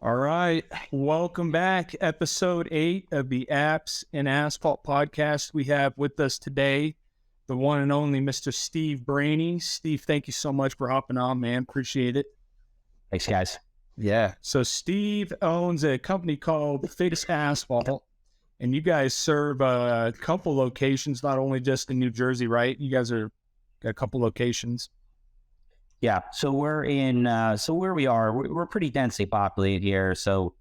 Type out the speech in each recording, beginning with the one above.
All right. Welcome back. Episode 8 of the Apps and Asphalt podcast. We have with us today the one and only Mr. Steve Brahney. Steve, thank you so much for hopping on, man. Appreciate it. Thanks, guys. Yeah. So Steve owns a company called Fix Asphalt, and you guys serve a couple locations, not only just in New Jersey, right? You guys got a couple locations. Yeah, so we're in. So where we are, we're pretty densely populated here. So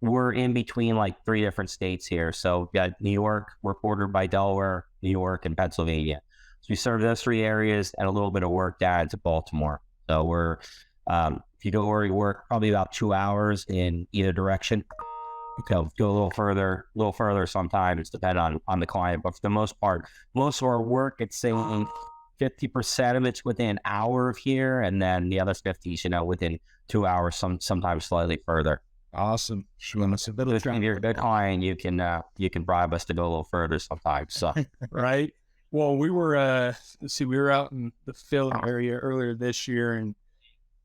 we're in between like 3 different states here. So we've got New York, we're bordered by Delaware, New York, and Pennsylvania. So we serve those 3 areas and a little bit of work down to Baltimore. So we're, if you go where we work, probably about 2 hours in either direction. Go a little further sometimes, depending on the client. But for the most part, most of our work, it's saying 50% of it's within an hour of here, and then the other 50 is, within 2 hours, sometimes slightly further. Awesome. If you're a good client, you can bribe us to go a little further sometimes. So right. Well, we were we were out in the Philly area earlier this year, and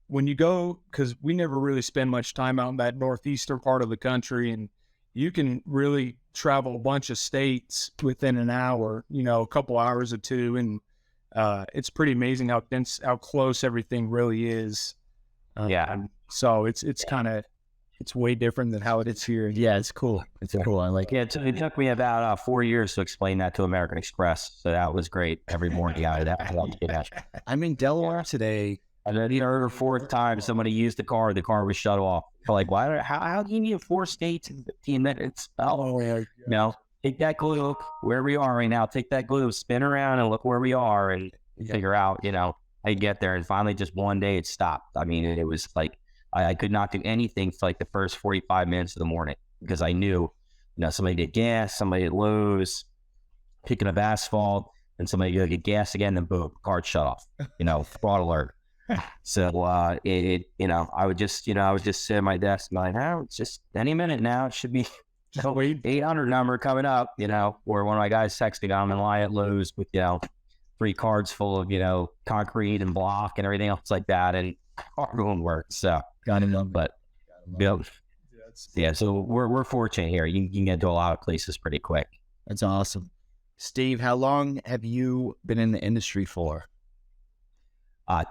when you go, because we never really spend much time out in that northeastern part of the country, and you can really travel a bunch of states within an hour, a couple hours or two, and it's pretty amazing how close everything really is. So it's way different than how it is here. Yeah, it's cool. It's cool. I like it. It took me about 4 years to explain that to American Express. So that was great. Every morning out of that. I'm in Delaware today. And then the 3rd or 4th time somebody used the car was shut off. So like, how do you need 4 states in 15 minutes? Take that globe where we are right now. Take that globe, spin around, and look where we are, and figure out, how you get there. And finally, just one day, it stopped. I mean, it was like I could not do anything for like the first 45 minutes of the morning because I knew, somebody did gas, somebody did Lowe's, picking up asphalt, and somebody go get gas again, then boom, car shut off. Fraud alert. So I would just sit at my desk and be like, it's just any minute now. It should be. 800 number coming up, where one of my guys texted me, I'm in line at Lowe's with, 3 cards full of, concrete and block and everything else like that. And everyone works. So, so we're fortunate here. You can get to a lot of places pretty quick. That's awesome. Steve, how long have you been in the industry for?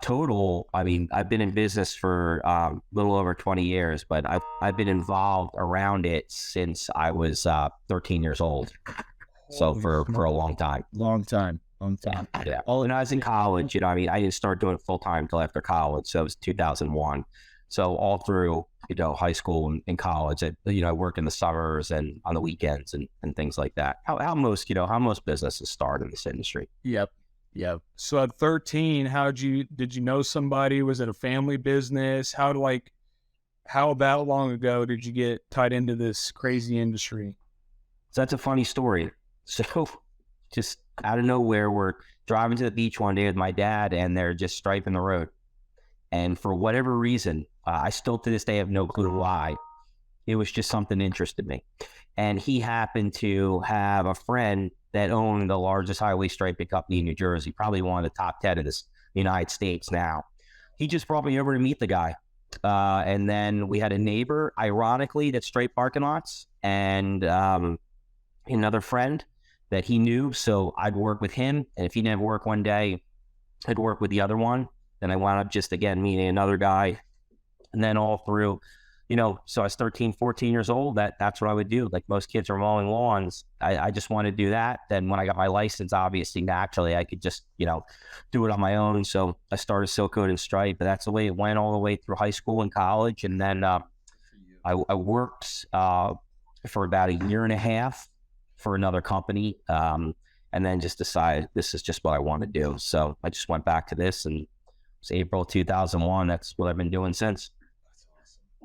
Total, I mean, I've been in business for a little over 20 years, but I've been involved around it since I was 13 years old. So for a long time. Long time. Yeah. Well, when I was in college, I didn't start doing it full time until after college. So it was 2001. So all through, high school and college, I work in the summers and on the weekends and things like that. How most businesses start in this industry. Yep. So at 13, did you know somebody? Was it a family business? How about long ago did you get tied into this crazy industry? So that's a funny story. So just out of nowhere, we're driving to the beach one day with my dad and they're just striping the road. And for whatever reason, I still to this day have no clue why. It was just something interested me. And he happened to have a friend that owned the largest highway striping company in New Jersey, probably one of the top 10 of the United States now. He just brought me over to meet the guy. And then we had a neighbor, ironically, that striped parking lots, and another friend that he knew. So I'd work with him. And if he didn't work one day, I'd work with the other one. Then I wound up just, again, meeting another guy. And then all through, so I was 13, 14 years old. That's what I would do. Like most kids are mowing lawns. I just wanted to do that. Then when I got my license, obviously, naturally, I could just, do it on my own. So I started Silk Coat and Stripe, but that's the way it went all the way through high school and college. And then I worked for about a year and a half for another company, and then just decided this is just what I want to do. So I just went back to this, and it's April 2001. That's what I've been doing since.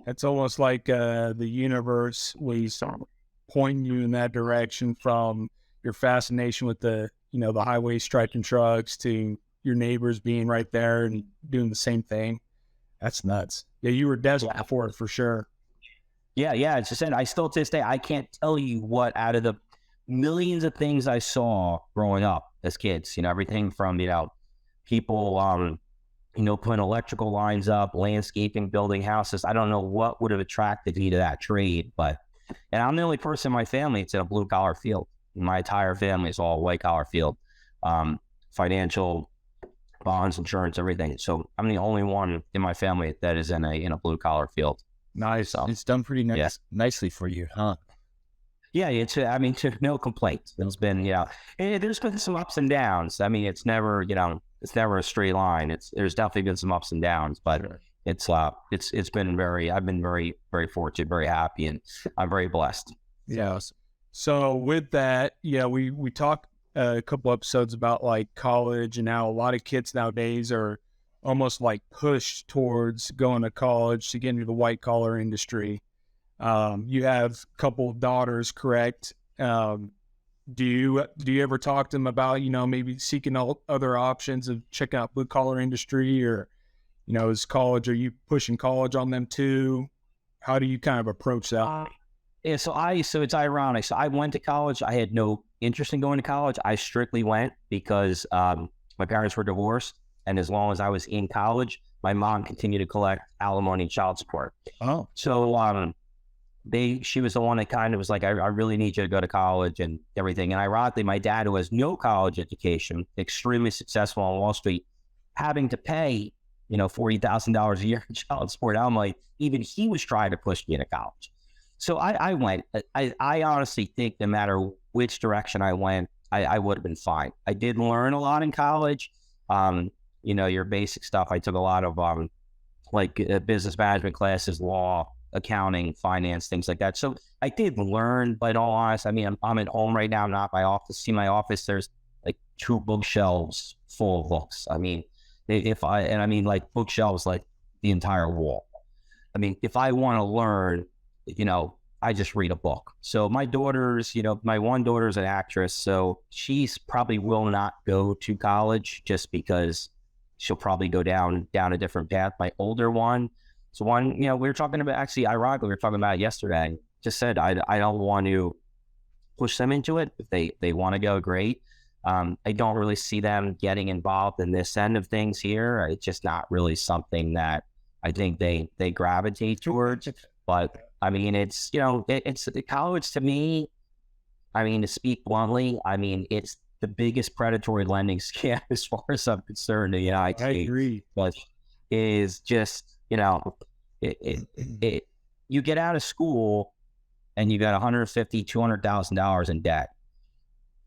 It's almost like the universe was pointing you in that direction, from your fascination with the highway striping trucks to your neighbors being right there and doing the same thing. That's nuts. Yeah, you were desperate for it for sure. Yeah. It's just, I still to this day, I can't tell you what out of the millions of things I saw growing up as kids, everything from, people putting electrical lines up, landscaping, building houses. I don't know what would have attracted me to that trade, and I'm the only person in my family that's in a blue collar field. My entire family is all white collar field, financial, bonds, insurance, everything. So I'm the only one in my family that is in a blue collar field. Nice. So, It's done pretty nicely for you, huh? yeah, no complaints. There's been, there's been some ups and downs. I mean, it's never a straight line. There's definitely been some ups and downs, but Sure. it's been I've been very, very fortunate, very happy, and I'm very blessed. Yeah. So with that, we talked a couple episodes about like college and how a lot of kids nowadays are almost like pushed towards going to college to get into the white collar industry. You have a couple of daughters, correct? Do you ever talk to them about, maybe seeking other options of checking out blue collar industry, or, are you pushing college on them too? How do you kind of approach that? Yeah, so it's ironic. So I went to college. I had no interest in going to college. I strictly went because my parents were divorced, and as long as I was in college, my mom continued to collect alimony and child support. Oh, so she was the one that kind of was like, I really need you to go to college and everything. And ironically, my dad, who has no college education, extremely successful on Wall Street, having to pay $40,000 a year in child support. I'm like, even he was trying to push me into college. So I went. I honestly think no matter which direction I went, I would have been fine. I did learn a lot in college. Your basic stuff. I took a lot of business management classes, law, accounting, finance, things like that. So I did learn, but in all honesty, I mean, I'm at home right now. I'm not at my office. See my office, there's like 2 bookshelves full of books. I mean, like bookshelves, like the entire wall. I mean, if I want to learn, I just read a book. So my daughters, my one daughter is an actress, so she's probably will not go to college just because she'll probably go down a different path. My older one, we were talking about, actually, ironically, we were talking about it yesterday. Just said, I don't want to push them into it. If they want to go, great. I don't really see them getting involved in this end of things here. It's just not really something that I think they gravitate towards. But I mean, it's college to me. I mean, to speak bluntly, I mean, it's the biggest predatory lending scam as far as I'm concerned in the United States. I agree. But is just, you get out of school and you got $150,000, $200,000 in debt.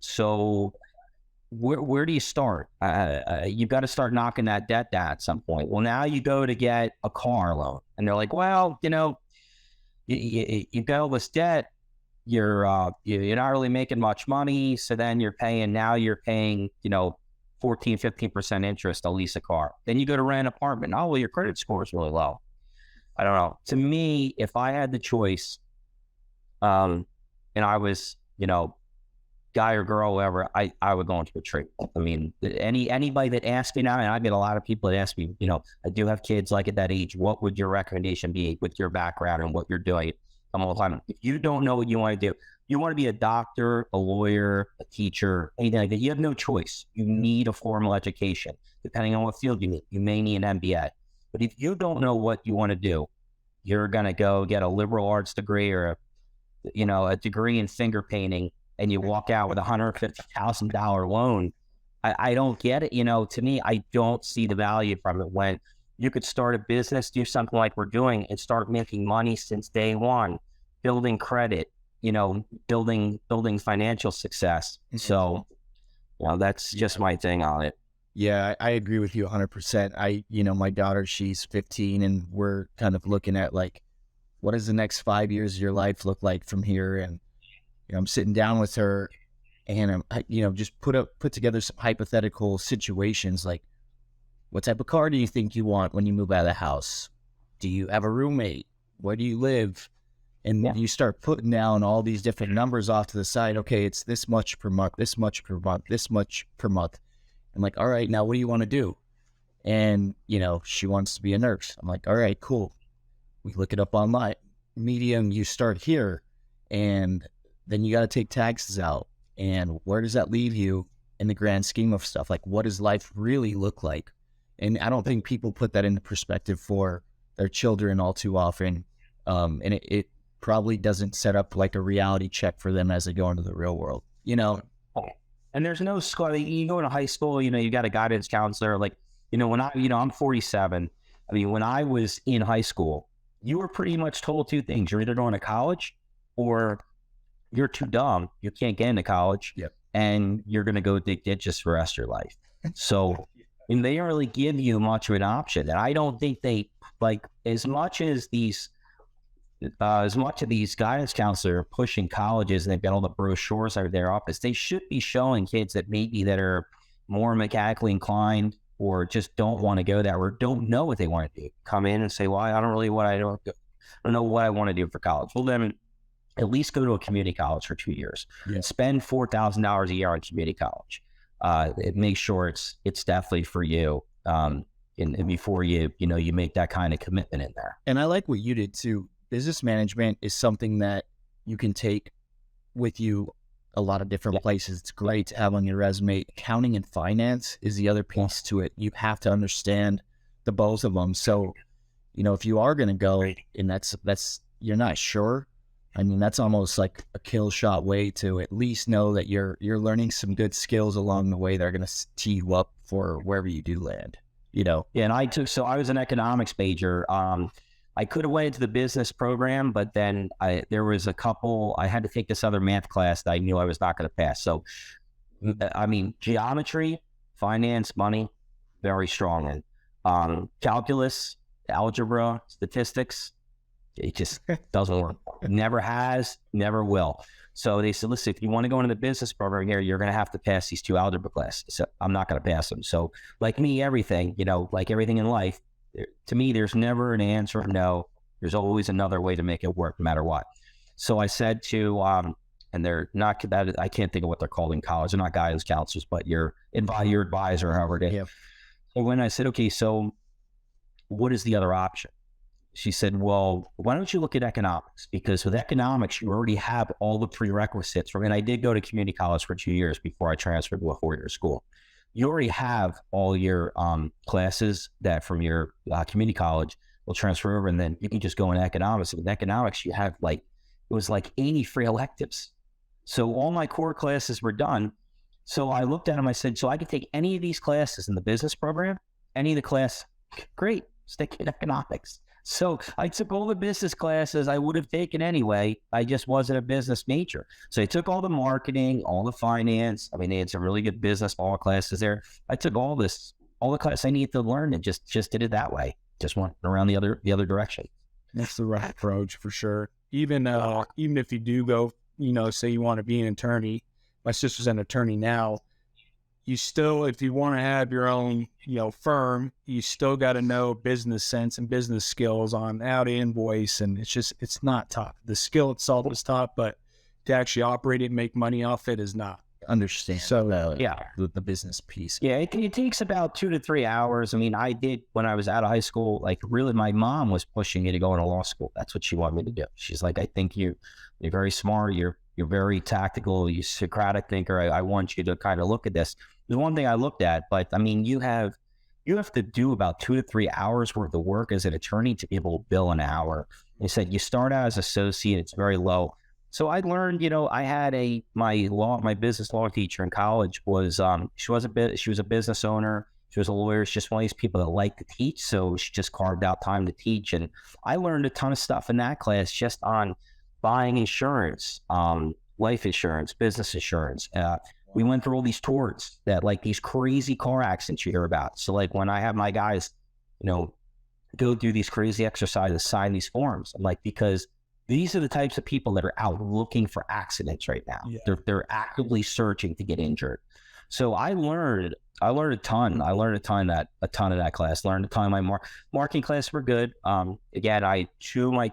So where do you start? You've got to start knocking that debt down at some point. Well, now you go to get a car loan, and they're like, well, you got all this debt. You're not really making much money. So then you're paying 14, 15% interest to lease a car. Then you go to rent an apartment. Oh, well, your credit score is really low. I don't know. To me, if I had the choice, and I was, guy or girl, whoever, I would go into a trade. I mean, anybody that asks me now, and I get a lot of people that ask me, I do have kids like at that age, what would your recommendation be with your background and what you're doing? I'm all the time. If you don't know what you want to do, you want to be a doctor, a lawyer, a teacher, anything like that, you have no choice. You need a formal education. Depending on what field you need, you may need an MBA. But if you don't know what you want to do, you're going to go get a liberal arts degree or a degree in finger painting, and you walk out with $150,000 loan. I don't get it. To me, I don't see the value from it when you could start a business, do something like we're doing, and start making money since day one, building credit, building financial success. So, that's just my thing on it. Yeah, I agree with you 100%. My daughter, she's 15, and we're kind of looking at like, what does the next 5 years of your life look like from here? And I'm sitting down with her, and I'm, just put together some hypothetical situations like, what type of car do you think you want when you move out of the house? Do you have a roommate? Where do you live? And you start putting down all these different numbers off to the side. Okay, it's this much per month, this much per month, this much per month. I'm like, all right, now what do you want to do? And, she wants to be a nurse. I'm like, all right, cool. We look it up online. Medium, you start here, and then you got to take taxes out. And where does that leave you in the grand scheme of stuff? Like, what does life really look like? And I don't think people put that into perspective for their children all too often. And it probably doesn't set up like a reality check for them as they go into the real world, you know? And there's no school. You go into high school, you got a guidance counselor. Like, when I'm 47. I mean, when I was in high school, you were pretty much told two things. You're either going to college or you're too dumb. You can't get into college. Yep. And you're going to go dig ditches for the rest of your life. So and they don't really give you much of an option. And I don't think they, like, as much of these guidance counselors are pushing colleges and they've got all the brochures out of their office, they should be showing kids that are more mechanically inclined or just don't want to go there or don't know what they want to do. Come in and say, well, I don't know what I want to do for college. Well, then at least go to a community college for 2 years. Yeah. Spend $4,000 a year on community college. It makes sure it's definitely for you. And before you make that kind of commitment in there. And I like what you did too. Business management is something that you can take with you a lot of different places. It's great to have on your resume. Accounting and finance is the other piece to it. You have to understand the both of them. So, if you are going to go and that's you're not sure, I mean, that's almost like a kill shot way to at least know that you're learning some good skills along the way that are going to tee you up for wherever you do land, Yeah, and I was an economics major. I could have went into the business program, but then there was I had to take this other math class that I knew I was not going to pass. So, I mean, geometry, finance, money, very strong in. Calculus, algebra, statistics, it just doesn't work. Never has, never will. So they said, listen, if you want to go into the business program here, you're going to have to pass these 2 algebra classes. So I'm not going to pass them. So like me, everything, like everything in life, to me, there's never an answer no. There's always another way to make it work no matter what. So I said to, and they're not that, I can't think of what they're called in college. They're not guidance counselors, but your advisor, however it is. Yeah. So when I said, okay, so what is the other option? She said, well, why don't you look at economics? Because with economics, you already have all the prerequisites. And I did go to community college for 2 years before I transferred to a 4-year school. You already have all your classes that from your community college will transfer over, and then you can just go in economics. With economics, you have it was 80 free electives. So all my core classes were done. So I looked at them, I said, so I could take any of these classes in the business program, any of the class, great, stick in economics. So I took all the business classes I would have taken anyway. I just wasn't a business major. So I took all the marketing, all the finance. I mean, they had some really good business law classes there. I took all the classes I needed to learn and just did it that way. Just went around the other direction. That's the right approach for sure. Even if you do go, say you want to be an attorney, my sister's an attorney now. You still, if you want to have your own, firm, you still got to know business sense and business skills on how to invoice. And it's not top. The skill itself is top, but to actually operate it and make money off it is not. Understand. So, the business piece. Yeah, it takes about 2 to 3 hours. I mean, I did when I was out of high school, really my mom was pushing me to go into law school. That's what she wanted me to do. She's like, I think you're very smart. You're very tactical. You're a Socratic thinker. I want you to kind of look at this. There's one thing I looked at, but I mean, you have to do about 2 to 3 hours worth of work as an attorney to be able to bill an hour. They said you start out as associate, it's very low. So I learned, I had my business law teacher in college was she was a business owner. She was a lawyer. She's just one of these people that like to teach. So she just carved out time to teach. And I learned a ton of stuff in that class just on buying insurance, life insurance, business insurance. We went through all these tours that these crazy car accidents you hear about. So when I have my guys, go do these crazy exercises, sign these forms, I'm because these are the types of people that are out looking for accidents right now. Yeah. They're actively searching to get injured. So I learned a ton. I learned a ton of that class. Learned a ton of my marketing class were good. Again, two of my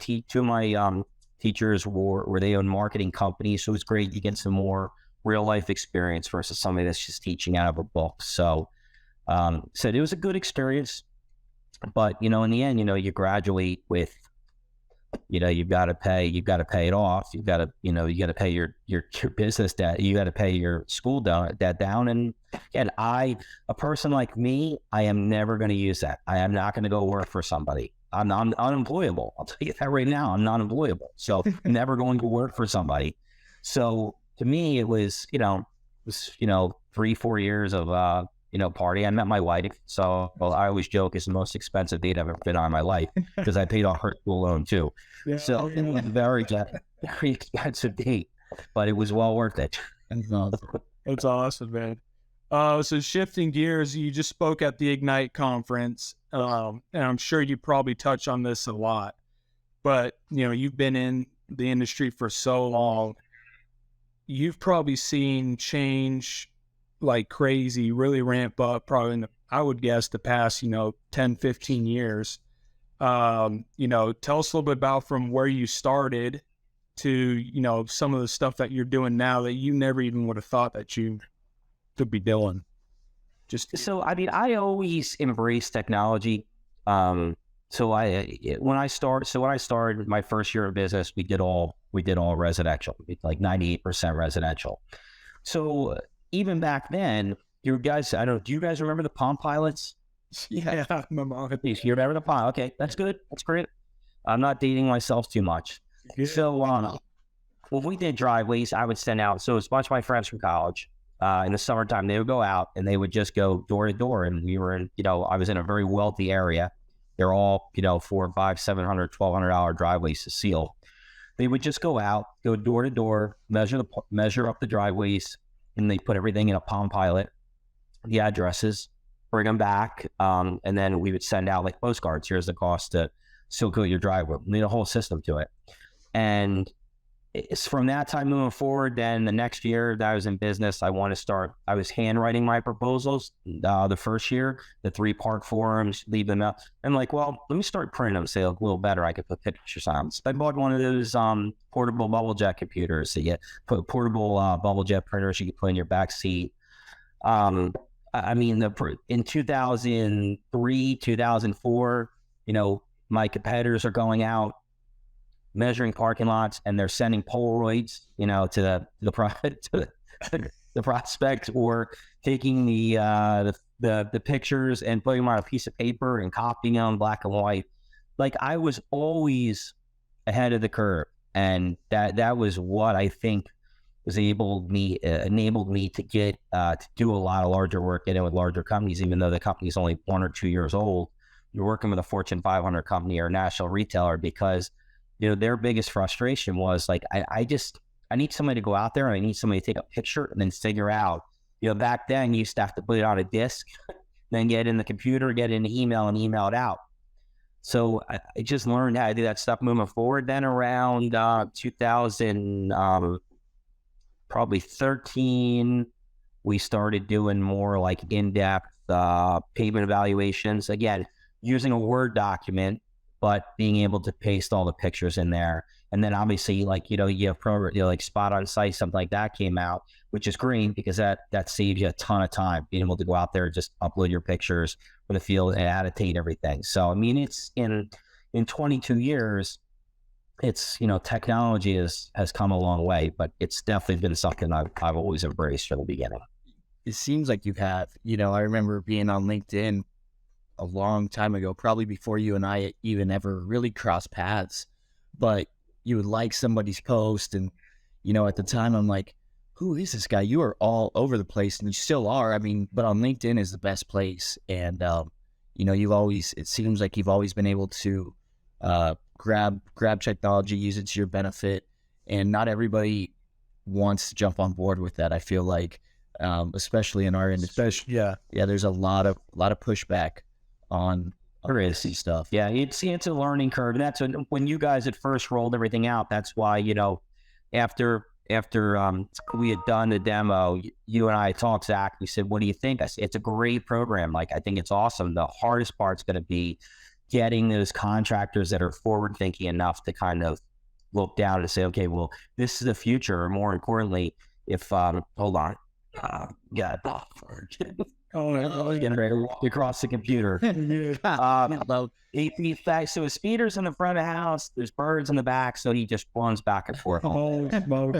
teachers were they own marketing companies, so it was great. You get some more real life experience versus somebody that's just teaching out of a book. So it was a good experience. But in the end, you graduate with you've got to pay it off. You got to pay your business debt. You got to pay your school debt down. And a person like me, I am never going to use that. I am not going to go work for somebody. I'm unemployable. I'll tell you that right now. I'm not employable. So I'm never going to work for somebody. So to me, it was, 3-4 years of, party. I met my wife. So I always joke it's the most expensive date I've ever been on in my life because I paid off her school loan too. Yeah, so it was a very expensive date, but it was well worth it. That's awesome, man. So shifting gears, you just spoke at the Ignite conference, and I'm sure you probably touch on this a lot, but you've been in the industry for so long. You've probably seen change like crazy, really ramp up probably in I would guess the past, 10, 15 years. Tell us a little bit about from where you started to, some of the stuff that you're doing now that you never even would have thought that you could be doing. I always embrace technology. When I started my first year of business, we did all residential, like 98% residential. So even back then, you guys, do you guys remember the Palm Pilots? Yeah, my mom. You remember the Palm? Okay, that's good. That's great. I'm not dating myself too much. Yeah. So when we did driveways, I would send out. So it's a bunch of my friends from college. In the summertime, they would go out and they would just go door to door. And we were in, I was in a very wealthy area. They're all, $400, $500, $700, $1,200 driveways to seal. They would just go out, go door to door, measure up the driveways, and they put everything in a Palm Pilot, the addresses, bring them back, and then we would send out like postcards. Here's the cost to seal coat your driveway. We need a whole system to it. And it's from that time moving forward, then the next year that I was in business, I was handwriting my proposals the first year, the 3 park forums, leave them out. I'm like, well, let me start printing them so they look a little better. I could put pictures on them. So I bought one of those portable bubble jet computers. So you put portable bubble jet printers you can put in your back seat. In 2003, 2004, my competitors are going out measuring parking lots, and they're sending Polaroids, to the prospect, or taking the pictures and putting them on a piece of paper and copying them black and white. Like, I was always ahead of the curve, and that was what I think was enabled me to get to do a lot of larger work, get in with larger companies, even though the company's only 1 or 2 years old. You're working with a Fortune 500 company or a national retailer because their biggest frustration was like, I need somebody to go out there and I need somebody to take a picture and then figure out, back then you used to have to put it on a disk, then get in the computer, get in the email and email it out. So I just learned how to do that stuff moving forward. Then around 2000, probably 13, we started doing more like in-depth pavement evaluations. Again, using a Word document, but being able to paste all the pictures in there. And then obviously, like, you have like Spot on Site, something like that came out, which is great because that saves you a ton of time, being able to go out there and just upload your pictures for the field and annotate everything. So, it's in 22 years, it's, technology has come a long way, but it's definitely been something I've always embraced from the beginning. It seems like you have, I remember being on LinkedIn a long time ago, probably before you and I even ever really crossed paths, but you would like somebody's post. And, at the time I'm like, who is this guy? You are all over the place, and you still are. But on LinkedIn is the best place. And, it seems like you've always been able to grab technology, use it to your benefit. And not everybody wants to jump on board with that. I feel like, especially in our industry. Yeah. There's a lot of pushback on crazy stuff. Yeah, it's a learning curve. And that's when you guys had first rolled everything out. That's why, after we had done the demo, you and I talked, Zach, we said, what do you think? I said, it's a great program. Like, I think it's awesome. The hardest part's going to be getting those contractors that are forward thinking enough to kind of look down and say, okay, well, this is the future. Or more importantly, if, hold on. Oh, Getting ready to walk across the computer. In fact, so his speeder's in the front of the house. There's birds in the back, so he just runs back and forth. oh, smoke.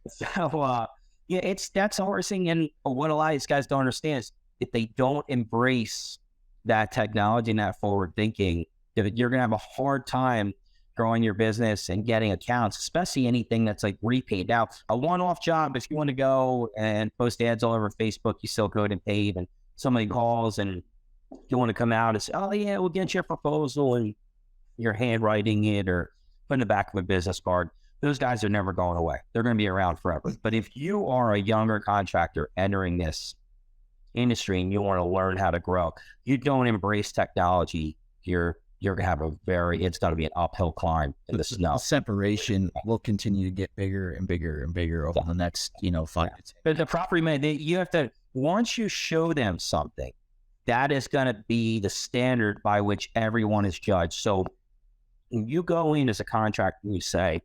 So, yeah, that's the hardest thing. And what a lot of these guys don't understand is if they don't embrace that technology and that forward thinking, you're going to have a hard time growing your business and getting accounts, especially anything that's like repaid. Now, a one-off job, if you want to go and post ads all over Facebook, you still go and pay, and somebody calls and you want to come out and say, oh yeah, we'll get you a proposal, and you're handwriting it or put in the back of a business card. Those guys are never going away. They're going to be around forever. But if you are a younger contractor entering this industry and you want to learn how to grow, you don't embrace technology, you're going to have it's got to be an uphill climb in the snow. Separation will continue to get bigger and bigger and bigger over the next, 5 to 10. But the property man, you have to, once you show them something, that is going to be the standard by which everyone is judged. So when you go in as a contractor and you say,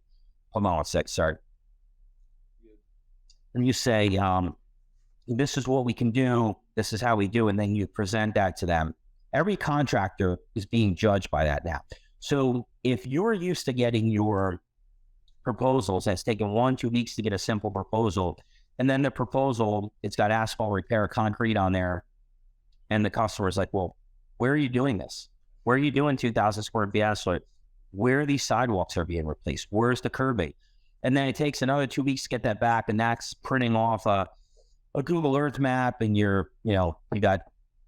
hold on one sec, sorry. And you say, this is what we can do, this is how we do, and then you present that to them. Every contractor is being judged by that now. So if you're used to getting your proposals, and it's taken 1-2 weeks to get a simple proposal, and then the proposal, it's got asphalt repair concrete on there, and the customer is like, well, where are you doing this? Where are you doing 2,000 square feet asphalt? Where are these sidewalks are being replaced? Where's the curbing? And then it takes another 2 weeks to get that back, and that's printing off a Google Earth map, and you got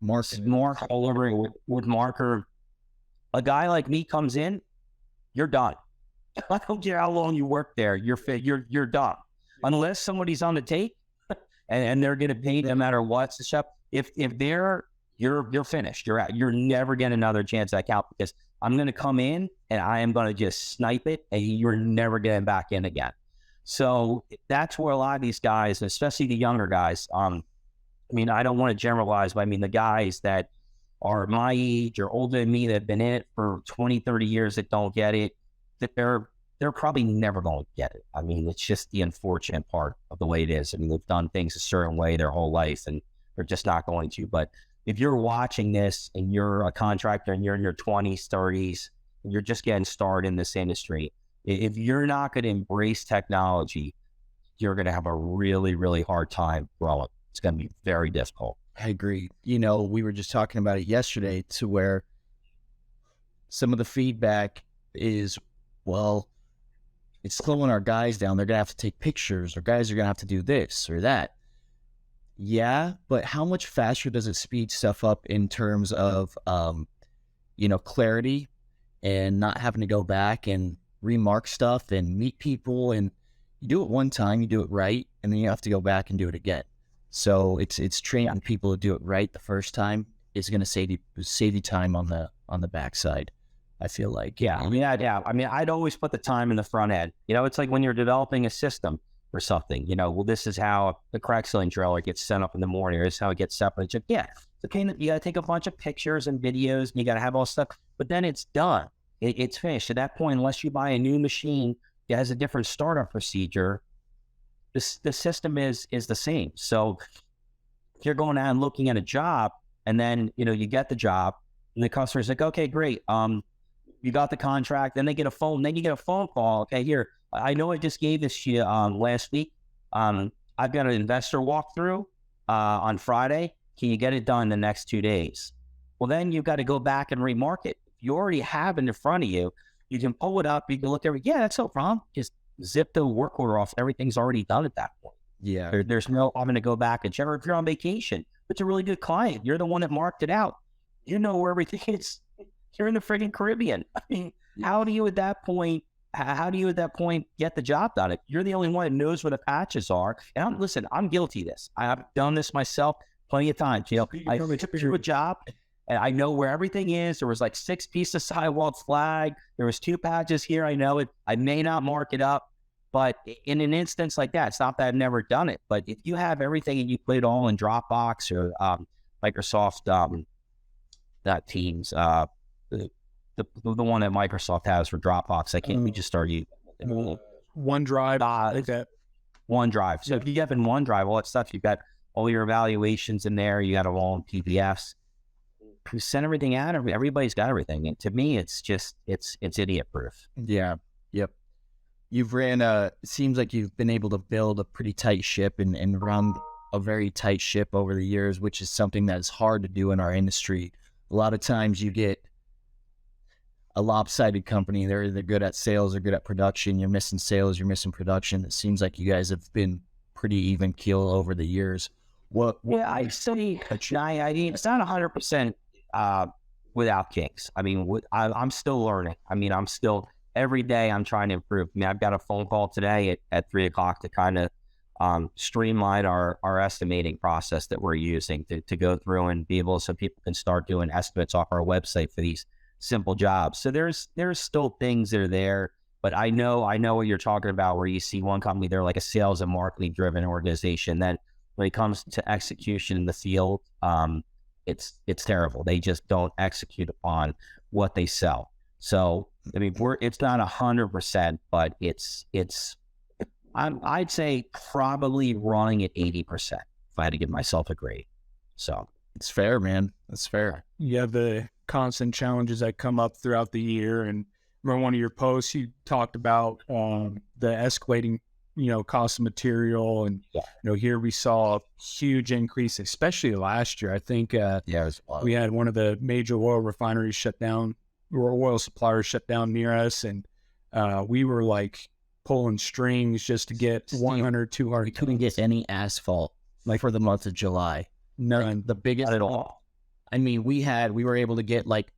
mark all over it with marker. A guy like me comes in, you're done. I don't care how long you work there, you're done. Unless somebody's on the tape and they're gonna pay no matter what. If you're finished, you're out. You're never getting another chance at that account, because I'm gonna come in and I am gonna just snipe it, and you're never getting back in again. So that's where a lot of these guys, especially the younger guys, I don't want to generalize, but the guys that are my age or older than me that have been in it for 20, 30 years that don't get it, that they're probably never going to get it. It's just the unfortunate part of the way it is. They've done things a certain way their whole life, and they're just not going to. But if you're watching this and you're a contractor and you're in your 20s, 30s, and you're just getting started in this industry, if you're not going to embrace technology, you're going to have a really, really hard time growing. It's going to be very difficult. I agree. We were just talking about it yesterday, to where some of the feedback is, well, it's slowing our guys down. They're going to have to take pictures, or guys are going to have to do this or that. Yeah, but how much faster does it speed stuff up in terms of, clarity, and not having to go back and remark stuff and meet people? And you do it one time, you do it right, and then you have to go back and do it again. So it's training people to do it right the first time is going to save you time on the backside, I feel like. Yeah. I'd always put the time in the front end. It's like when you're developing a system or something, well, this is how the crack sealing driller gets set up in the morning, or this is how it gets set up. It's like, yeah, it's okay. You got to take a bunch of pictures and videos, and you got to have all stuff, but then it's done. It's finished. At that point, unless you buy a new machine that has a different startup procedure, the system is the same. So if you're going out and looking at a job, and then, you get the job, and the customer's like, okay, great. You got the contract, then you get a phone call. Okay, here, I know I just gave this to you last week. I've got an investor walkthrough on Friday. Can you get it done in the next 2 days? Well, then you've got to go back and remark it. You already have it in front of you. You can pull it up. You can look at it. Yeah, that's no problem. Just zip the work order off. Everything's already done at that point. Yeah. There's no having to go back and check. Or if you're on vacation, it's a really good client. You're the one that marked it out. You know where everything is. You're in the friggin' Caribbean. How do you at that point get the job done? If you're the only one that knows where the patches are. And I'm guilty of this. I've done this myself plenty of times. I do a job, and I know where everything is. There was like 6 pieces of sidewalk flag. There was 2 patches here. I know it. I may not mark it up, but in an instance like that, it's not that I've never done it. But if you have everything and you put it all in Dropbox or Microsoft, not Teams, the one that Microsoft has for Dropbox, we just start using OneDrive, like that. OneDrive. So if you have in OneDrive all that stuff, you've got all your evaluations in there. You got them all in PDFs. You send everything out. Everybody's got everything. And to me, it's idiot proof. Yeah. Yep. You've ran it seems like you've been able to build a pretty tight ship and run a very tight ship over the years, which is something that's hard to do in our industry. A lot of times you get a lopsided company. They're either good at sales or good at production. You're missing sales, you're missing production. It seems like you guys have been pretty even keel over the years. Yeah, I say, I mean, it's not 100% without kinks. I mean, I'm still learning. I mean, every day I'm trying to improve. I mean, I've got a phone call today at 3:00 to kind of streamline our estimating process that we're using to go through and be able so people can start doing estimates off our website for these simple jobs. So there's still things that are there, but I know what you're talking about, where you see one company, they're like a sales and marketing driven organization. Then when it comes to execution in the field, it's terrible. They just don't execute upon what they sell. So I mean, it's not 100%, but I'd say probably running at 80% if I had to give myself a grade. So it's fair, man. It's fair. You have the constant challenges that come up throughout the year. And remember one of your posts, you talked about the escalating, cost of material. And, here we saw a huge increase, especially last year. I think we had one of the major oil refineries shut down, or oil suppliers shut down near us. And we were like pulling strings just to get 100, 200. We couldn't get any asphalt for the month of July. None. The biggest at all. I mean, we were able to get like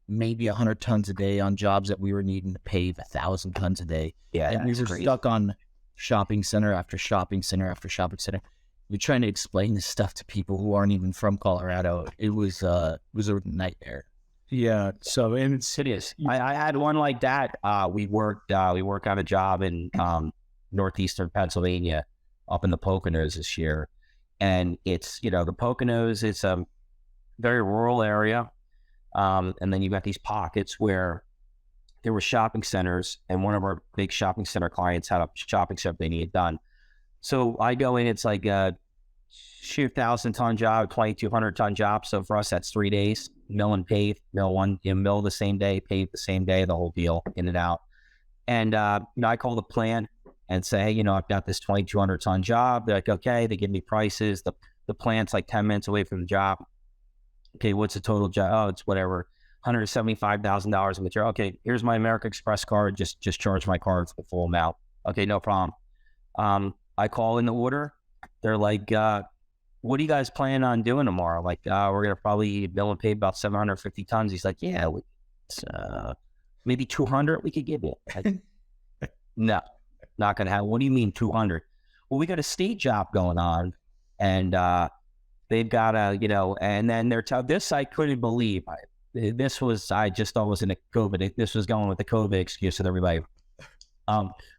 maybe 100 tons a day on jobs that we were needing to pave 1,000 tons a day. Yeah, and we were stuck on shopping center after shopping center after shopping center. We're trying to explain this stuff to people who aren't even from Colorado. It was a nightmare. Yeah. So and it is. I had one like that. We worked on a job in northeastern Pennsylvania, up in the Poconos this year, and it's the Poconos. It's a very rural area, and then you've got these pockets where there were shopping centers, and one of our big shopping center clients had a shopping center they needed done. So I go in. It's like a 2,000 ton job, 2,200 ton job. So for us, that's 3 days. Mill and pave, mill the same day, pave the same day, the whole deal, in and out. And I call the plant and say, hey, I've got this 2,200 ton job. They're like, okay. They give me prices. The plant's like 10 minutes away from the job. Okay, what's the total job? Oh, it's whatever, $175,000 of material. Okay, here's my American Express card. Just charge my card for the full amount. Okay, no problem. I call in the order. They're like, what do you guys plan on doing tomorrow? Like, we're going to probably mill and pave about 750 tons. He's like, yeah, it's, maybe 200 we could give you. No, not going to happen. What do you mean 200? Well, we got a state job going on, and they've got and then they're this I couldn't believe. I just thought was in a COVID. This was going with the COVID excuse with everybody.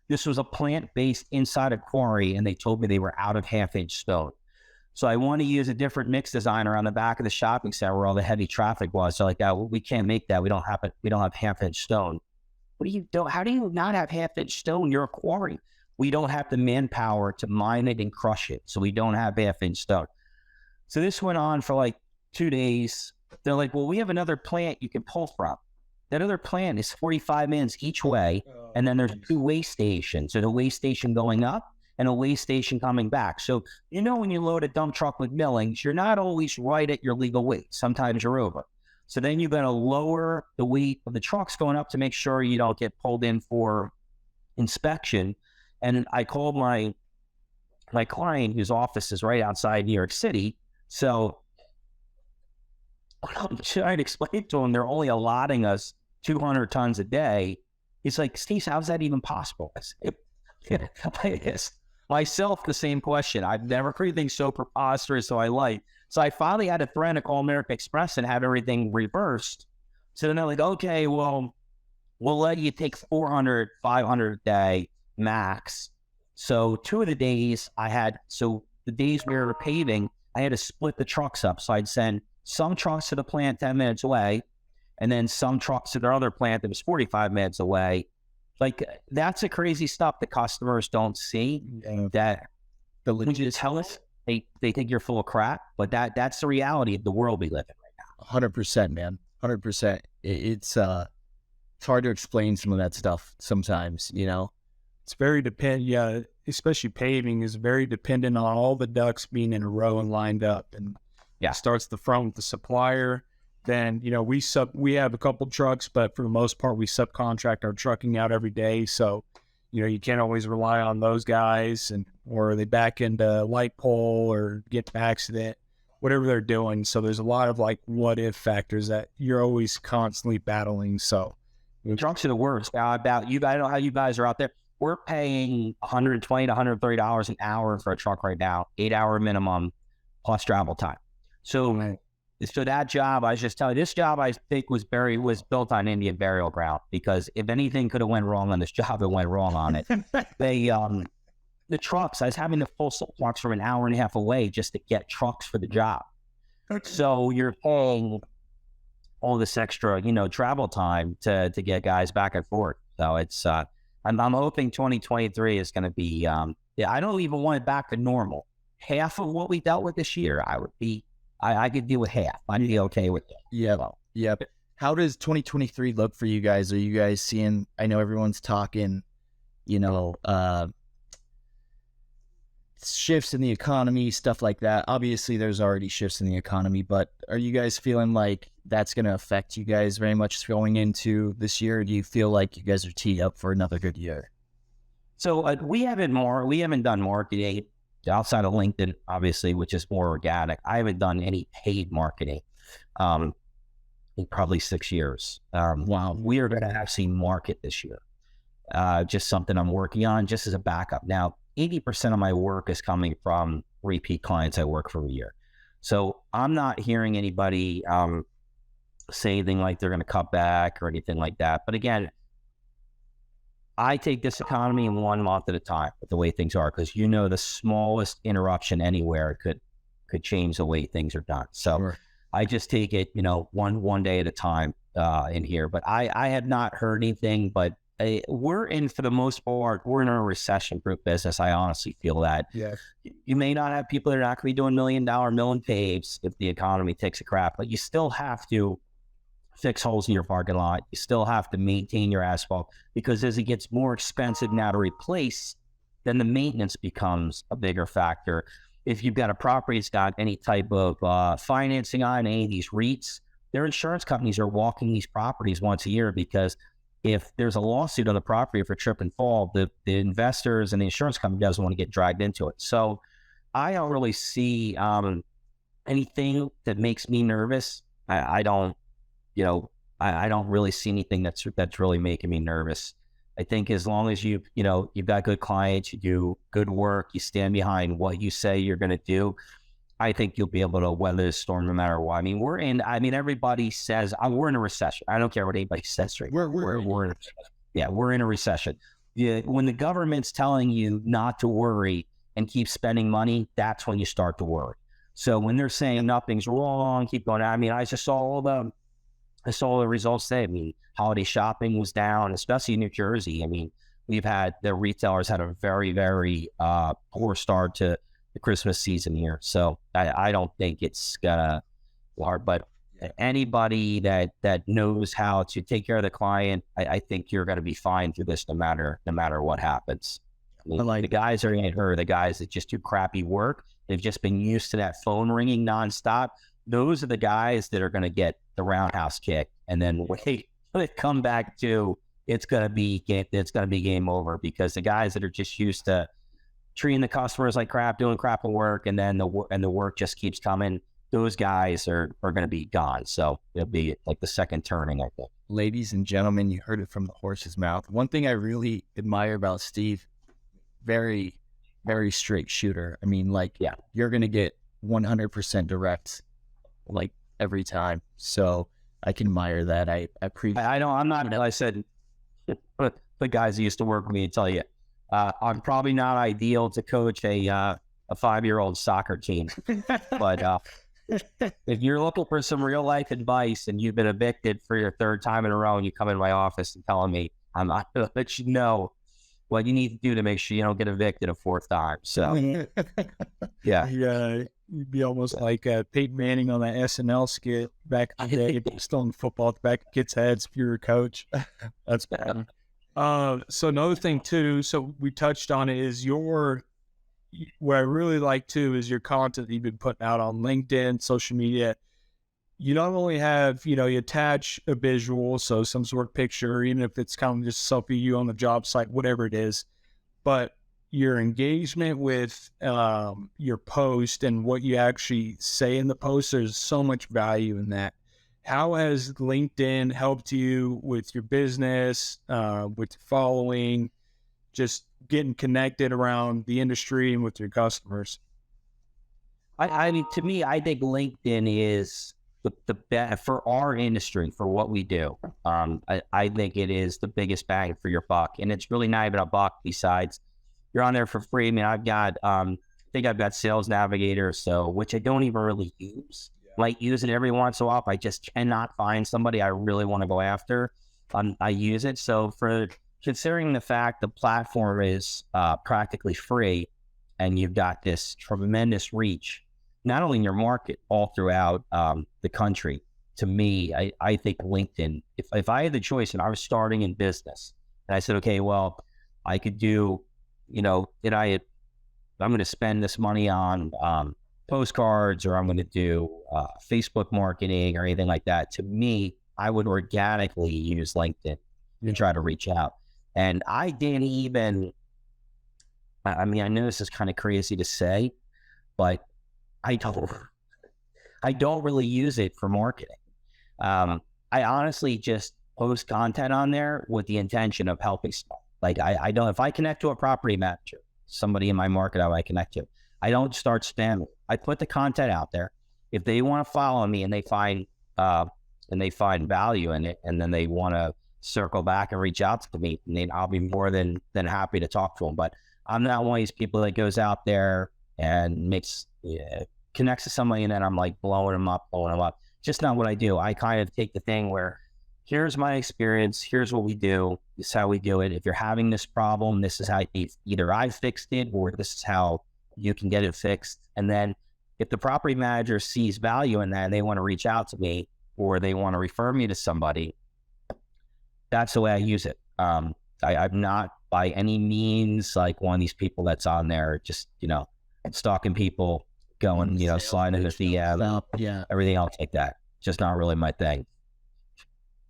This was a plant based inside a quarry, and they told me they were out of 1/2-inch stone. So I want to use a different mix designer on the back of the shopping center where all the heavy traffic was. So like, we can't make that. We don't have 1/2-inch stone. What do you do? How do you not have 1/2-inch stone? You're a quarry. We don't have the manpower to mine it and crush it. So we don't have 1/2-inch stone. So this went on for like 2 days. They're like, well, we have another plant you can pull from. That other plant is 45 minutes each way. And then there's 2 weigh stations. So the weigh station going up and a weigh station coming back. So, when you load a dump truck with millings, you're not always right at your legal weight. Sometimes you're over. So then you've got to lower the weight of the trucks going up to make sure you don't get pulled in for inspection. And I called my client, whose office is right outside New York City. So I'm trying to explain to him they're only allotting us 200 tons a day. He's like, Steve, how's that even possible? I asked myself the same question. I've never heard anything so preposterous. So I finally had a thread to call American Express and have everything reversed. So then they're like, okay, well, we'll let you take 400, 500 a day max. So 2 of the days the days we were paving, I had to split the trucks up. So I'd send some trucks to the plant 10 minutes away, and then some trucks to their other plant that was 45 minutes away. Like, that's the crazy stuff the customers don't see. That the would you tell us? they think you're full of crap, but that's the reality of the world we live in right 100%, man. 100%. It's hard to explain some of that stuff sometimes, you know? It's very dependent. Yeah, especially paving is very dependent on all the ducks being in a row and lined up. And Yeah. it starts the front with the supplier. Then, we have a couple trucks, but for the most part, we subcontract our trucking out every day. So, you can't always rely on those guys, or they back into light pole or get an accident, whatever they're doing. So there's a lot of like what if factors that you're always constantly battling. So Trucks are the worst. Now, about you, I don't know how you guys are out there. We're paying $120 to $130 an hour for a truck right now, 8-hour minimum plus travel time. So that job, I was just telling you, this job I think was built on Indian burial ground, because if anything could have went wrong on this job, it went wrong on it. The trucks, I was having to pull some trucks from an hour and a half away just to get trucks for the job. So you're paying all this extra, travel time to get guys back and forth. So it's, I'm hoping 2023 is going to be, I don't even want it back to normal. Half of what we dealt with this year, I could deal with half. I'd be okay with that. Yeah. Yep. How does 2023 look for you guys? Are you guys seeing, I know everyone's talking, shifts in the economy, stuff like that. Obviously, there's already shifts in the economy, but are you guys feeling like that's going to affect you guys very much going into this year? Or do you feel like you guys are teed up for another good year? So we haven't done marketing outside of LinkedIn, obviously, which is more organic. I haven't done any paid marketing in probably 6 years. Wow. We are going to actually market this year. Just something I'm working on just as a backup. Now, 80% of my work is coming from repeat clients I work for a year. So I'm not hearing anybody say anything like they're going to cut back or anything like that. But again, I take this economy in 1 month at a time with the way things are, because the smallest interruption anywhere could change the way things are done. So Sure. I just take it, one day at a time in here. But I have not heard anything, but we're in, for the most part, we're in a recession-proof business. I honestly feel that. Yeah. You may not have people that are not going to be doing $1 million mill and paves if the economy takes a crap, but you still have to fix holes in your parking lot. You still have to maintain your asphalt, because as it gets more expensive now to replace, then the maintenance becomes a bigger factor. If you've got a property that's got any type of financing on any of these REITs, their insurance companies are walking these properties once a year, because if there's a lawsuit on the property for trip and fall, the investors and the insurance company doesn't want to get dragged into it. So I don't really see anything that makes me nervous. I don't really see anything that's really making me nervous. I think as long as you've got good clients, you do good work, you stand behind what you say you're going to do, I think you'll be able to weather the storm no matter what. Everybody says we're in a recession. I don't care what anybody says. Right? We're in a recession. Yeah, when the government's telling you not to worry and keep spending money, that's when you start to worry. So when they're saying nothing's wrong, keep going. I just saw the results today. Holiday shopping was down, especially in New Jersey. The retailers had a very, very poor start to the Christmas season here. So I don't think it's gonna hard, but anybody that knows how to take care of the client, I think you're going to be fine through this no matter what happens. The guys are getting hurt. The guys that just do crappy work, they've just been used to that phone ringing nonstop. Those are the guys that are going to get the roundhouse kick, and then when they come back to, it's going to be game over, because the guys that are just used to treating the customers like crap, doing crap at work, and then the work just keeps coming, those guys are going to be gone. So it'll be like the second turning, I think. Ladies and gentlemen, you heard it from the horse's mouth. One thing I really admire about Steve, very, very straight shooter. You're going to get 100% direct, every time. So I can admire that. I appreciate. I know I'm not. I said, but the guys that used to work with me tell you, I'm probably not ideal to coach a 5-year-old soccer team, but if you're looking for some real life advice and you've been evicted for your 3rd time in a row, and you come in my office and telling me I'm not going to let you know what you need to do to make sure you don't get evicted a fourth time. So, yeah. Yeah, you'd be almost like Peyton Manning on that SNL skit back in the day, still in football at the back of kids' heads if you're a coach. That's bad. So another thing too, so we touched on it, is what I really like too is your content that you've been putting out on LinkedIn, social media. You not only have, you attach a visual, so some sort of picture, even if it's kind of just selfie you on the job site, whatever it is, but your engagement with your post and what you actually say in the post, there's so much value in that. How has LinkedIn helped you with your business, with your following, just getting connected around the industry and with your customers? I mean, to me, I think LinkedIn is the best for our industry, for what we do. I think it is the biggest bang for your buck, and it's really not even a buck. Besides, you're on there for free. I mean, I think I've got Sales Navigator, which I don't even really use. Might use it every once in a while. If I just cannot find somebody I really want to go after, I use it. So for considering the fact the platform is practically free, and you've got this tremendous reach, not only in your market, all throughout the country. To me, I think LinkedIn, if I had the choice and I was starting in business and I said, okay, well, I could do, I'm going to spend this money on postcards, or I'm going to do Facebook marketing or anything like that. To me, I would organically use LinkedIn and try to reach out. And I didn't even, I mean, I know this is kind of crazy to say, but I don't really use it for marketing. I honestly just post content on there with the intention of helping someone. Like I don't, if I connect to a property manager, somebody in my market I might connect to, I don't start spamming. I put the content out there. If they want to follow me and they find value in it, and then they want to circle back and reach out to me, and then I'll be more than happy to talk to them. But I'm not one of these people that goes out there and connects to somebody and then I'm like blowing them up. Just not what I do. I kind of take the thing where, here's my experience, here's what we do, this is how we do it. If you're having this problem, this is how either I fixed it, or this is how you can get it fixed. And then if the property manager sees value in that and they want to reach out to me, or they want to refer me to somebody, that's the way I use it. I'm not by any means like one of these people that's on there just, stalking people, going, sliding into the everything. I'll take that. Just not really my thing.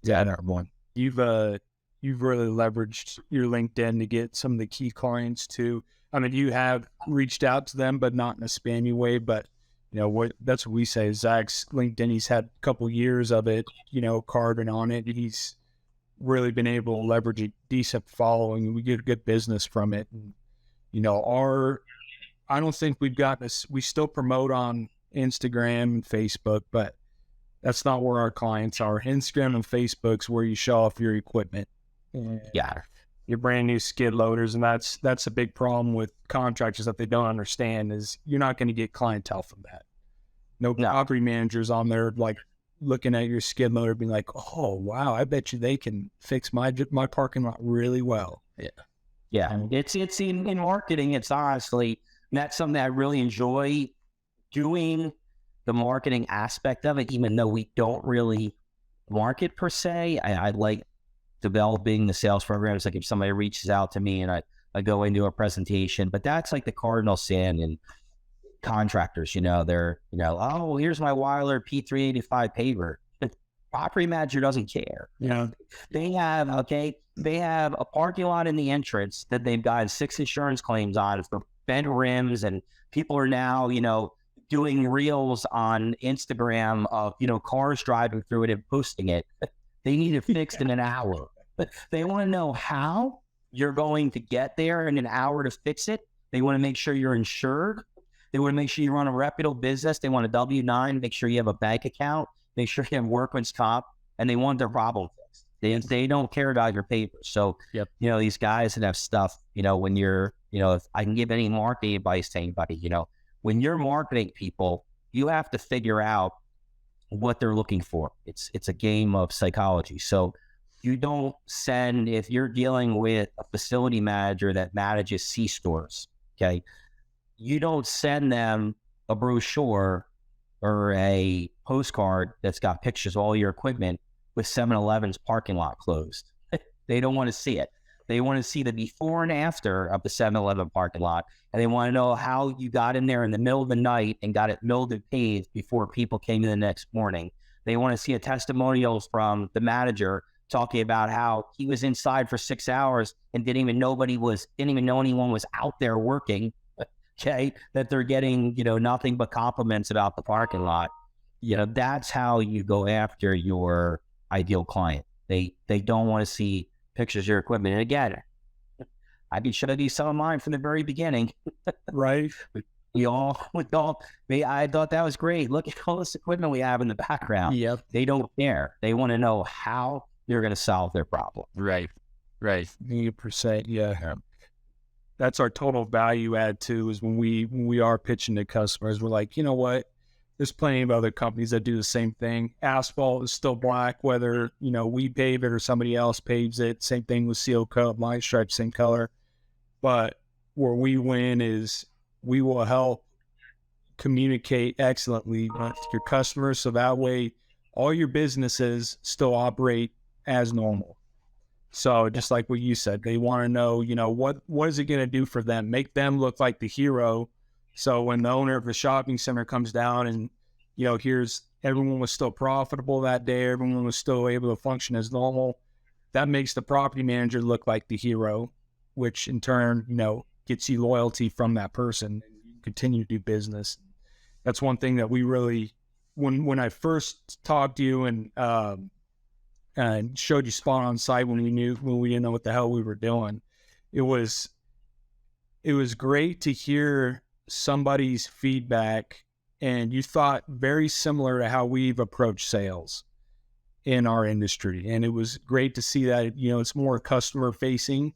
Yeah, number one. You've really leveraged your LinkedIn to get some of the key clients too. I mean, you have reached out to them, but not in a spammy way. But that's what we say. Zach's LinkedIn, he's had a couple years of it, carbon on it. He's really been able to leverage a decent following, and we get good business from it. And, I don't think we've got this. We still promote on Instagram and Facebook, but that's not where our clients are. Instagram and Facebook's where you show off your equipment. Yeah. Your brand new skid loaders. And that's a big problem with contractors that they don't understand, is you're not going to get clientele from that. No property managers on there like looking at your skid loader being like, oh, wow, I bet you they can fix my parking lot really well. Yeah. Yeah. It's in marketing. It's honestly, that's something that I really enjoy doing, the marketing aspect of it, even though we don't really market per se. I like developing the sales programs. Like if somebody reaches out to me and I go into a presentation, but that's like the cardinal sin in contractors, they're, oh, here's my Weiler P385 paver. The property manager doesn't care. They have a parking lot in the entrance that they've got 6 insurance claims on for bent rims, and people are now, doing reels on Instagram of, cars driving through it and posting it. They need it fixed in an hour. But they want to know how you're going to get there in an hour to fix it. They want to make sure you're insured. They want to make sure you run a reputable business. They want a W-9, make sure you have a bank account, make sure you have workman's comp, and they want their problem fixed. They don't care about your papers. So, these guys that have stuff, when you're, if I can give any marketing advice to anybody, when you're marketing people, you have to figure out what they're looking for. It's a game of psychology. So You don't send, if you're dealing with a facility manager that manages C-stores, okay, you don't send them a brochure or a postcard that's got pictures of all your equipment with 7-Eleven's parking lot closed. They don't want to see it. They want to see the before and after of the 7-Eleven parking lot. And they want to know how you got in there in the middle of the night and got it milled and paved before people came in the next morning. They want to see a testimonial from the manager talking about how he was inside for 6 hours and didn't even know anyone was out there working. Okay, that they're getting, nothing but compliments about the parking lot. That's how you go after your ideal client. They don't want to see pictures of your equipment. And again, I can show you some of mine from the very beginning. Right. I thought that was great. Look at all this equipment we have in the background. Yep. They don't care. They want to know how you're going to solve their problem. Right. 100%. Yeah. That's our total value add too, is when we are pitching to customers, we're like, you know what? There's plenty of other companies that do the same thing. Asphalt is still black, whether, we pave it or somebody else paves it. Same thing with seal coat, line stripe, same color. But where we win is we will help communicate excellently with your customers, so that way all your businesses still operate as normal. So just like what you said, they want to know, what is it going to do for them? Make them look like the hero. So when the owner of the shopping center comes down and, here's everyone was still profitable that day, everyone was still able to function as normal, that makes the property manager look like the hero, which in turn, gets you loyalty from that person and you continue to do business. That's one thing that we really, when I first talked to you and showed you spot on site when we didn't know what the hell we were doing, it was great to hear somebody's feedback, and you thought very similar to how we've approached sales in our industry. And it was great to see that, it's more customer facing,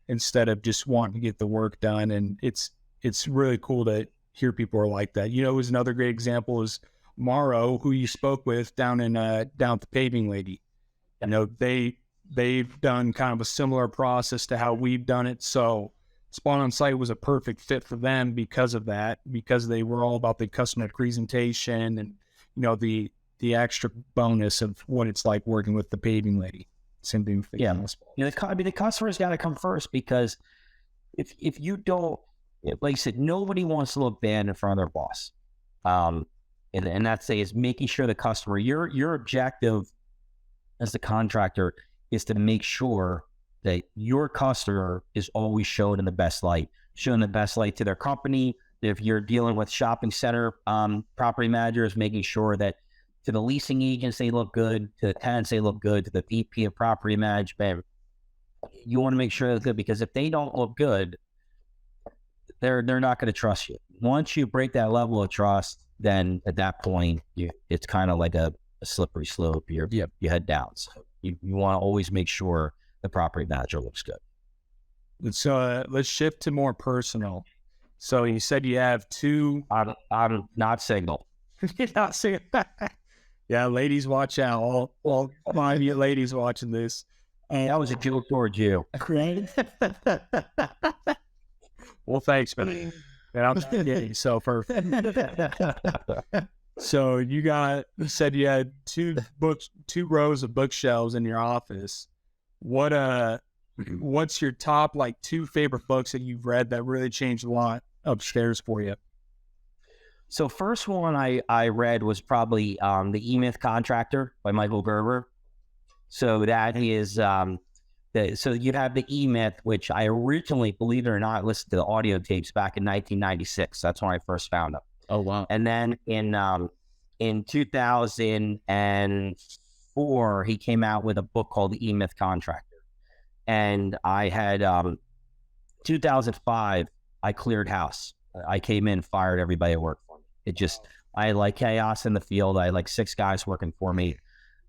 instead of just wanting to get the work done. And it's really cool to hear people are like that. It was another great example is Morrow, who you spoke with down at the paving lady. They've done kind of a similar process to how we've done it. So Spot on Site was a perfect fit for them because of that, because they were all about the customer presentation and, the extra bonus of what it's like working with the paving lady. Same thing with the customer's got to come first, because if you don't, like I said, nobody wants to look bad in front of their boss. And that's is making sure the customer, your objective as the contractor is to make sure that your customer is always shown in the best light, to their company. If you're dealing with shopping center property managers, making sure that to the leasing agents, they look good, to the tenants, they look good, to the VP of property management, you want to make sure they're good, because if they don't look good, they're not going to trust you. Once you break that level of trust, then at that point, it's kind of like a slippery slope. You head down. So you want to always make sure the property manager looks good. So let's shift to more personal. So you said you have two. I'm not single. You're not single. Yeah, ladies, watch out. All 5 of you ladies watching this. That was a joke towards you. Well, thanks, man. I'm not kidding. So so you said you had two rows of bookshelves in your office. What's your top two favorite books that you've read that really changed a lot upstairs for you? So first one I read was probably The E-Myth Contractor by Michael Gerber. So that is so you have the E-Myth, which I originally, believe it or not, listened to the audio tapes back in 1996. That's when I first found them. Oh wow! And then in 2004, he came out with a book called The E-Myth Contractor. And I had 2005, I cleared house. I came in, fired everybody at work for me. I had chaos in the field. I had 6 guys working for me.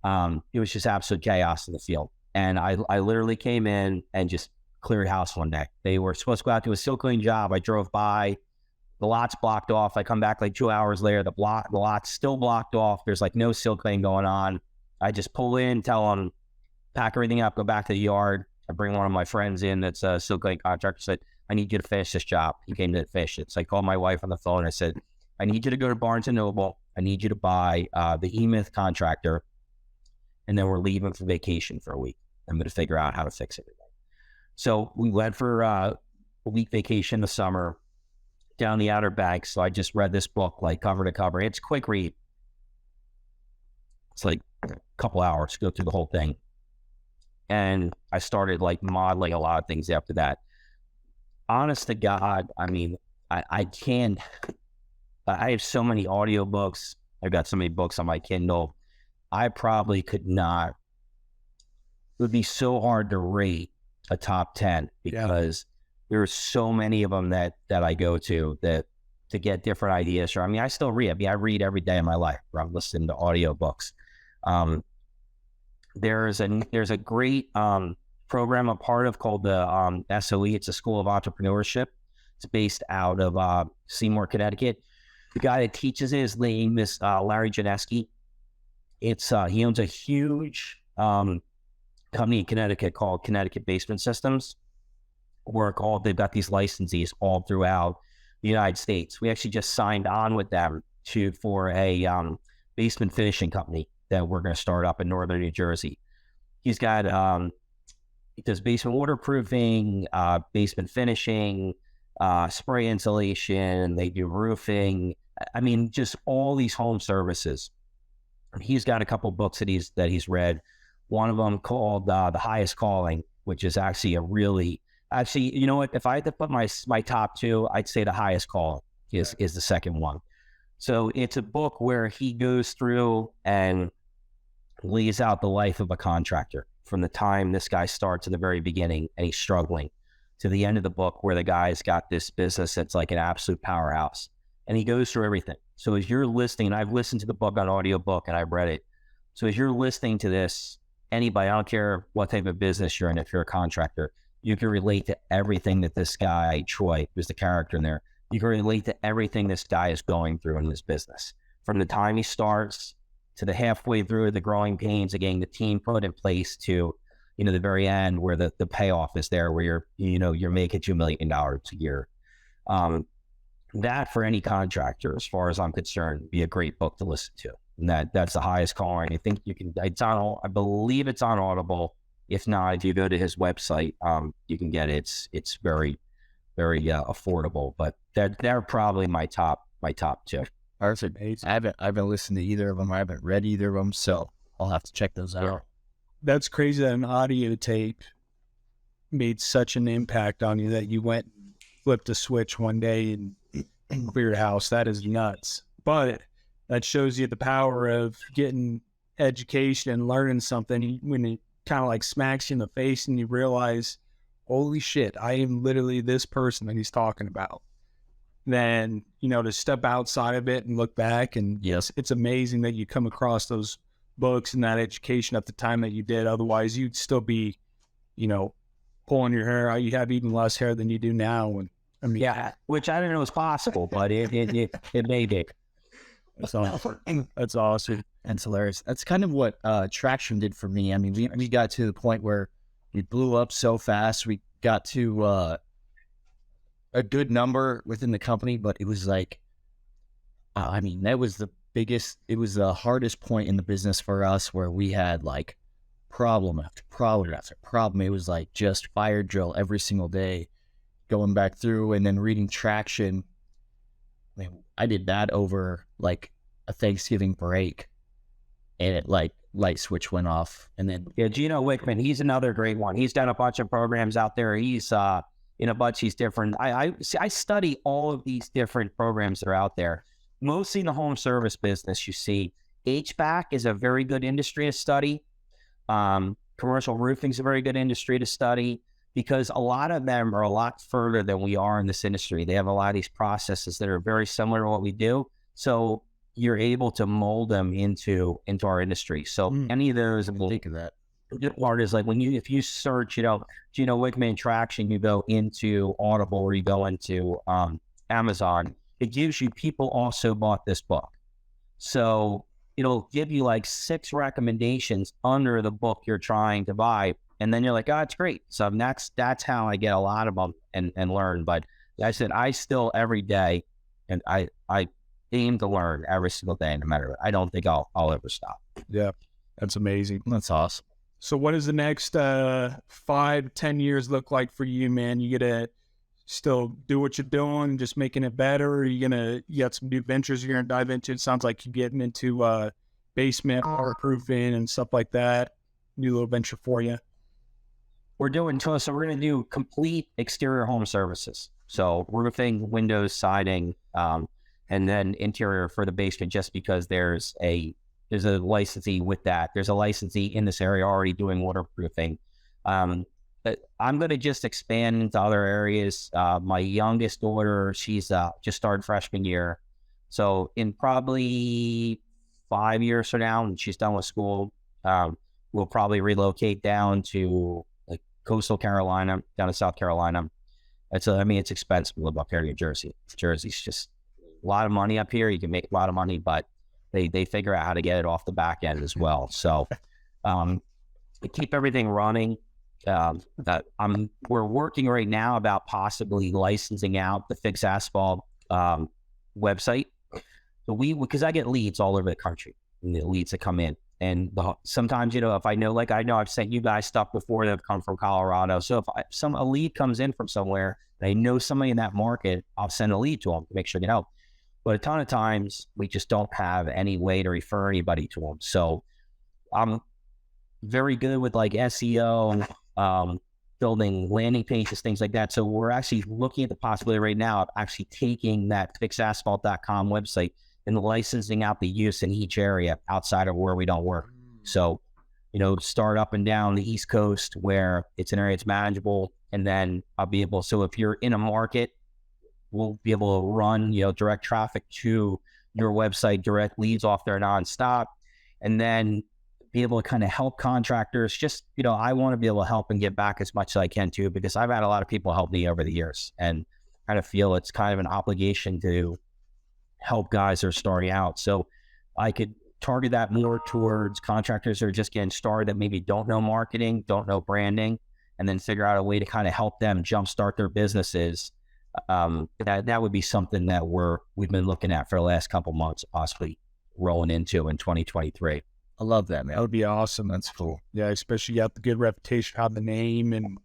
It was just absolute chaos in the field. And I literally came in and just cleared house one day. They were supposed to go out to a seal cleaning job. I drove by, the lot's blocked off. I come back 2 hours later, the lot's still blocked off. There's no seal cleaning going on. I just pull in, tell them, pack everything up, go back to the yard. I bring one of my friends in that's a silk lane contractor, said, I need you to finish this job. He came to finish it. So I called my wife on the phone. I said, I need you to go to Barnes & Noble. I need you to buy the E-Myth contractor, and then we're leaving for vacation for a week. I'm going to figure out how to fix everything. So we went for a week vacation in the summer down the Outer Banks. So I just read this book like cover to cover. It's a quick read. It's like a couple hours to go through the whole thing. And I started like modeling a lot of things after that. Honest to God, I mean, I can't, I have so many audiobooks. I've got so many books on my Kindle. I probably could not, it would be so hard to rate a top 10 because there are so many of them that I go to get different ideas. Or, I mean, I still read. I mean, I read every day of my life where I'm listening to audiobooks. There's a great program I'm part of called the SOE. It's a School of Entrepreneurship. It's based out of Seymour, Connecticut. The guy that teaches it, his name is Larry Janeski. It's he owns a huge company in Connecticut called Connecticut Basement Systems. They've got these licensees all throughout the United States. We actually just signed on with them for a basement finishing company that we're going to start up in northern New Jersey. He's got he does basement waterproofing, basement finishing, spray insulation. They do roofing. I mean, just all these home services. He's got a couple books that he's read. One of them called The Highest Calling, which is actually you know what? If I had to put my top two, I'd say The Highest Calling is the second one. So it's a book where he goes through and lays out the life of a contractor from the time this guy starts at the very beginning and he's struggling to the end of the book where the guy's got this business that's like an absolute powerhouse. And he goes through everything. So as you're listening, and I've listened to the book on audiobook and I've read it. So as you're listening to this, anybody, I don't care what type of business you're in, if you're a contractor, you can relate to everything that this guy, Troy, who's the character in there, you can relate to everything this guy is going through in this business. From the time he starts to the halfway through the growing pains of getting the team put in place to, the very end where the payoff is there, where you're making $2 million a year. That for any contractor, as far as I'm concerned, would be a great book to listen to. And that's The Highest Calling. I think I believe it's on Audible. If not, if you go to his website, you can get it. It's very, very affordable. But they're probably my top two. Perfect. I haven't listened to either of them. I haven't read either of them, so I'll have to check those out. Yeah. That's crazy that an audio tape made such an impact on you that you went and flipped a switch one day and cleared a house. That is nuts. But that shows you the power of getting education and learning something when it kind of like smacks you in the face and you realize, holy shit, I am literally this person that he's talking about. Then, to step outside of it and look back, and yes, it's amazing that you come across those books and that education at the time that you did. Otherwise, you'd still be, pulling your hair out. You have even less hair than you do now. And I mean, yeah, which I didn't know was possible, but it may be. That's awesome. That's awesome. That's hilarious. That's kind of what Traction did for me. I mean, we got to the point where we blew up so fast. We got to a good number within the company, but it was like, that was it was the hardest point in the business for us, where we had like problem after problem after problem. It was like just fire drill every single day, going back through and then reading Traction. I did that over like a Thanksgiving break, and it like light switch went off. And then Gino Wickman, he's another great one. He's done a bunch of programs out there. He's in a bunch. He's different. I study all of these different programs that are out there. Mostly in the home service business, you see HVAC is a very good industry to study. Commercial roofing is a very good industry to study, because a lot of them are a lot further than we are in this industry. They have a lot of these processes that are very similar to what we do. So you're able to mold them into our industry. So any of those, think of that. The part is like if you search, Gino Wickman Traction, you go into Audible or you go into Amazon, it gives you people also bought this book. So it'll give you like 6 recommendations under the book you're trying to buy. And then you're like, oh, it's great. So that's how I get a lot of them and learn. But like I said, I still every day, and I aim to learn every single day, no matter what. I don't think I'll ever stop. Yeah, that's amazing. That's awesome. So what does the next 5-10 years look like for you, man? You gonna still do what you're doing, just making it better? Or you got some new ventures you're gonna dive into? It sounds like you're getting into basement waterproofing and stuff like that. New little venture for you. We're going to, so we're going to do complete exterior home services. So roofing, windows, siding, and then interior for the basement, just because there's a licensee with that. There's a licensee in this area already doing waterproofing. But I'm going to just expand into other areas. My youngest daughter, she's just started freshman year. So in probably 5 years from now, when she's done with school, we'll probably relocate down to like coastal Carolina, down to South Carolina. It's expensive to live up here in New Jersey. Jersey's just a lot of money up here. You can make a lot of money, but they figure out how to get it off the back end as well. So to keep everything running, we're working right now about possibly licensing out the Fix Asphalt website. So because I get leads all over the country, and the leads that come in. And sometimes, if I know I've sent you guys stuff before that have come from Colorado. So if a lead comes in from somewhere and I know somebody in that market, I'll send a lead to them to make sure they help. But a ton of times we just don't have any way to refer anybody to them. So I'm very good with like SEO, building landing pages, things like that. So we're actually looking at the possibility right now of actually taking that fixasphalt.com website and licensing out the use in each area outside of where we don't work. So, start up and down the East Coast where it's an area that's manageable. And then I'll be able, so if you're in a market, we'll be able to run, direct traffic to your website, direct leads off there nonstop. And then be able to kind of help contractors. Just, I want to be able to help and give back as much as I can too, because I've had a lot of people help me over the years and kind of feel it's kind of an obligation to help guys that are starting out. So I could target that more towards contractors that are just getting started that maybe don't know marketing, don't know branding, and then figure out a way to kind of help them jumpstart their businesses. That would be something that we've been looking at for the last couple months, possibly rolling into in 2023. I love that, man. That would be awesome. That's cool. Yeah, especially you have the good reputation, have the name, and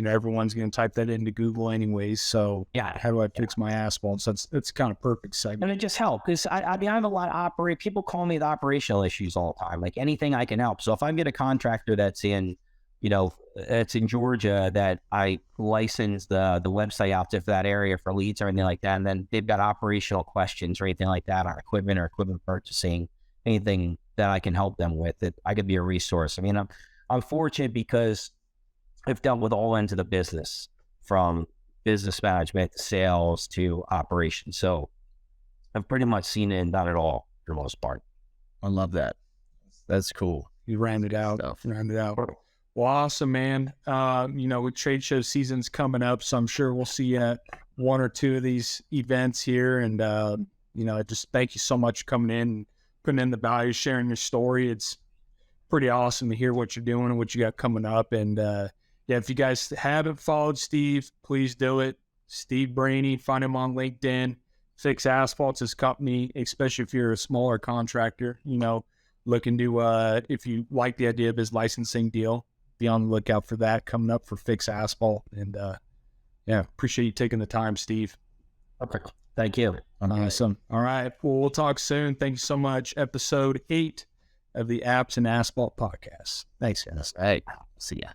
everyone's going to type that into Google anyways. So yeah, how do I fix my asphalt? So it's kind of perfect segment. And it just helps because I have a lot of people call me the operational issues all the time, like anything I can help. So if I get a contractor that's in, it's in Georgia that I license the website out to for that area for leads or anything like that, and then they've got operational questions or anything like that on equipment or equipment purchasing, anything that I can help them with, that I could be a resource. I mean, I'm fortunate because I've dealt with all ends of the business, from business management to sales to operations. So I've pretty much seen it and done it all for the most part. I love that. That's cool. You rounded out. Well, awesome, man. With trade show season's coming up, so I'm sure we'll see you at one or two of these events here. And, just thank you so much for coming in, putting in the value, sharing your story. It's pretty awesome to hear what you're doing and what you got coming up. And, if you guys haven't followed Steve, please do it. Steve Brahney, find him on LinkedIn. Fix Asphalt's his company, especially if you're a smaller contractor, looking to, if you like the idea of his licensing deal, be on the lookout for that coming up for Fix Asphalt. And, appreciate you taking the time, Steve. Perfect. Thank you. Awesome. All right. Well, we'll talk soon. Thank you so much. Episode 8 of the Apps and Asphalt podcast. Thanks, guys. Hey, see ya.